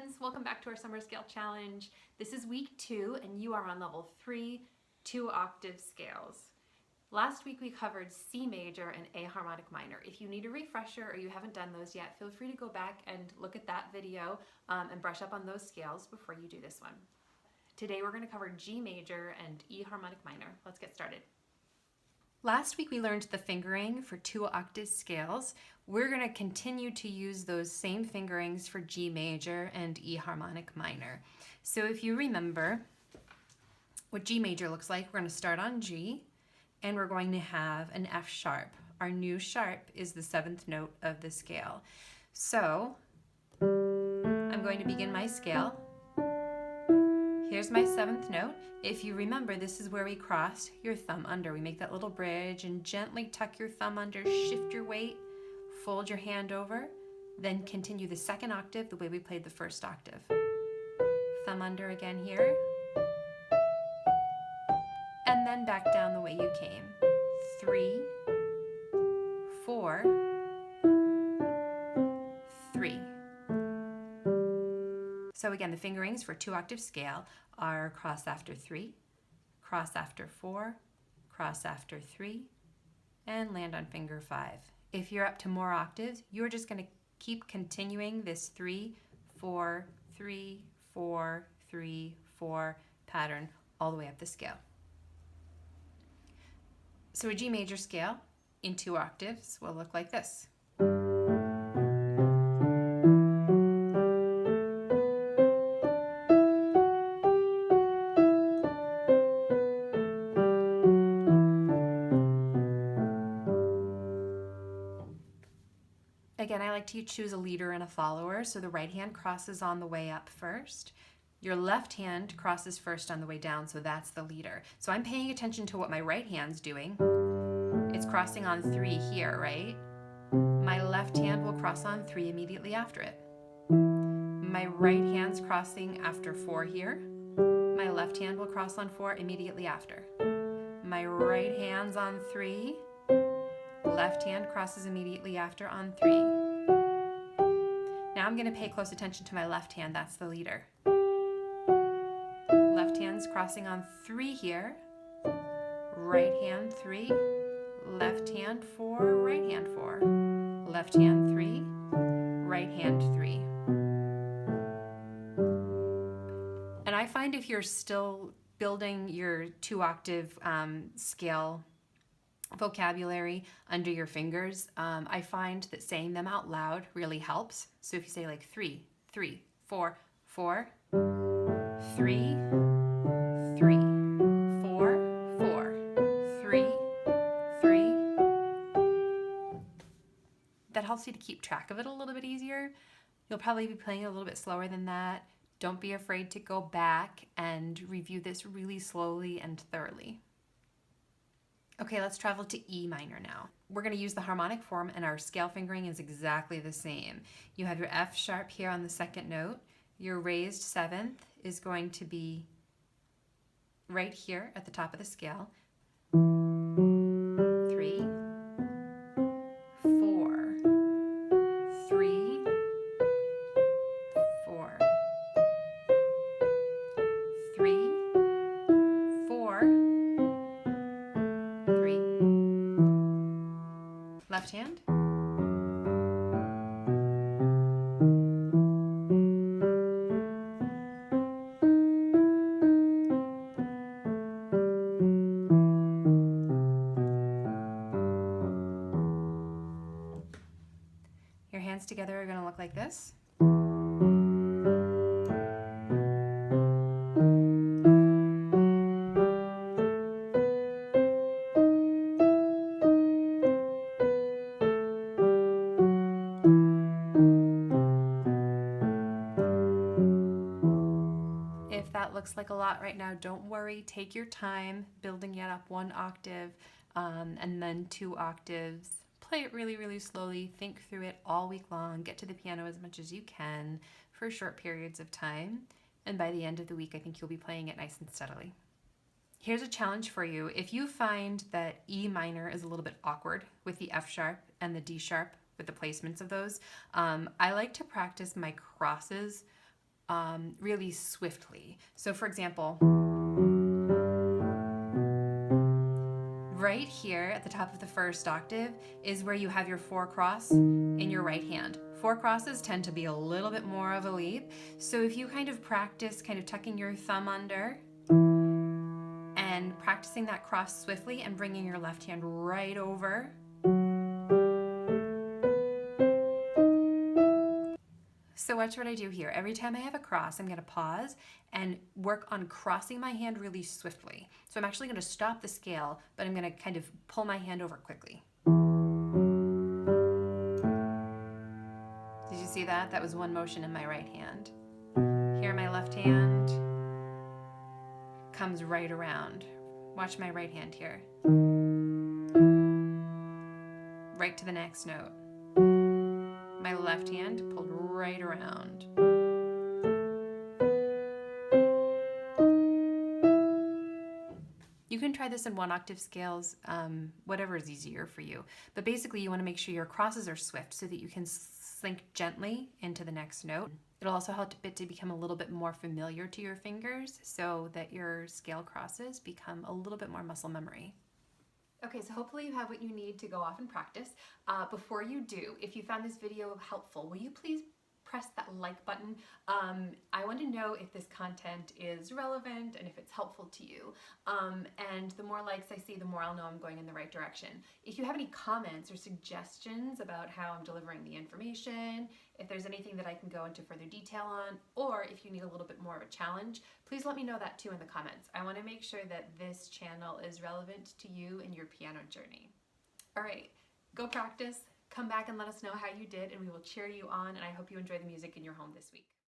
friends, welcome back to our summer scale challenge. This is week 2 and you are on level 3, 2 octave scales. Last week we covered C major and A harmonic minor. If you need a refresher or you haven't done those yet, feel free to go back and look at that video and brush up on those scales before you do this one. Today we're going to cover G major and E harmonic minor. Let's get started. Last week we learned the fingering for 2 octave scales. We're going to continue to use those same fingerings for G major and E harmonic minor. So if you remember what G major looks like, we're going to start on G and we're going to have an F sharp. Our new sharp is the 7th note of the scale. So I'm going to begin my scale. Here's my 7th note. If you remember, this is where we cross your thumb under. We make that little bridge and gently tuck your thumb under, shift your weight, fold your hand over, then continue the 2nd octave the way we played the 1st octave. Thumb under again here, and then back down the way you came. 3, 4, 3. So again, the fingerings for 2 octave scale are cross after 3, cross after 4, cross after 3, and land on finger 5. If you're up to more octaves, you're just going to keep continuing this 3, 4, 3, 4, 3, 4 pattern all the way up the scale. So a G major scale in 2 octaves will look like this. Again, I like to choose a leader and a follower, so the right hand crosses on the way up first. Your left hand crosses first on the way down, so that's the leader. So I'm paying attention to what my right hand's doing. It's crossing on 3 here, right? My left hand will cross on 3 immediately after it. My right hand's crossing after 4 here. My left hand will cross on 4 immediately after. My right hand's on 3. Left hand crosses immediately after on 3. Now I'm going to pay close attention to my left hand, that's the leader. Left hand's crossing on 3 here. Right hand 3. Left hand 4, right hand 4. Left hand 3, right hand 3. And I find if you're still building your 2 octave scale vocabulary under your fingers, I find that saying them out loud really helps. So if you say like 3, 3, 4, 4, 3, 3, 4, 4, 3, 3, that helps you to keep track of it a little bit easier. You'll probably be playing a little bit slower than that. Don't be afraid to go back and review this really slowly and thoroughly. Okay, let's travel to E minor now. We're going to use the harmonic form and our scale fingering is exactly the same. You have your F sharp here on the 2nd note. Your raised 7th is going to be right here at the top of the scale. 3, 4, 3, 4, 3, 4, 3. Left hand. Your hands together are going to look like this. If that looks like a lot right now, don't worry. Take your time building it up 1 octave and then 2 octaves. Play it really, really slowly. Think through it all week long. Get to the piano as much as you can for short periods of time. And by the end of the week, I think you'll be playing it nice and steadily. Here's a challenge for you. If you find that E minor is a little bit awkward with the F sharp and the D sharp with the placements of those, I like to practice my crosses really swiftly. So for example, right here at the top of the first octave is where you have your 4 cross in your right hand. 4 crosses tend to be a little bit more of a leap. So if you kind of practice kind of tucking your thumb under and practicing that cross swiftly and bringing your left hand right over. So watch what I do here. Every time I have a cross, I'm going to pause and work on crossing my hand really swiftly. So I'm actually going to stop the scale, but I'm going to kind of pull my hand over quickly. Did you see that? That was one motion in my right hand. Here my left hand comes right around. Watch my right hand here. Right to the next note. My left hand pulled right around. You can try this in 1 octave scales, whatever is easier for you. But basically you want to make sure your crosses are swift so that you can slink gently into the next note. It'll also help it to become a little bit more familiar to your fingers so that your scale crosses become a little bit more muscle memory. Okay, so hopefully you have what you need to go off and practice. Before you do, if you found this video helpful, will you please press that like button? I want to know if this content is relevant and if it's helpful to you. And the more likes I see, the more I'll know I'm going in the right direction. If you have any comments or suggestions about how I'm delivering the information, if there's anything that I can go into further detail on, or if you need a little bit more of a challenge, please let me know that too in the comments. I want to make sure that this channel is relevant to you in your piano journey. All right, go practice. Come back and let us know how you did, and we will cheer you on, and I hope you enjoy the music in your home this week.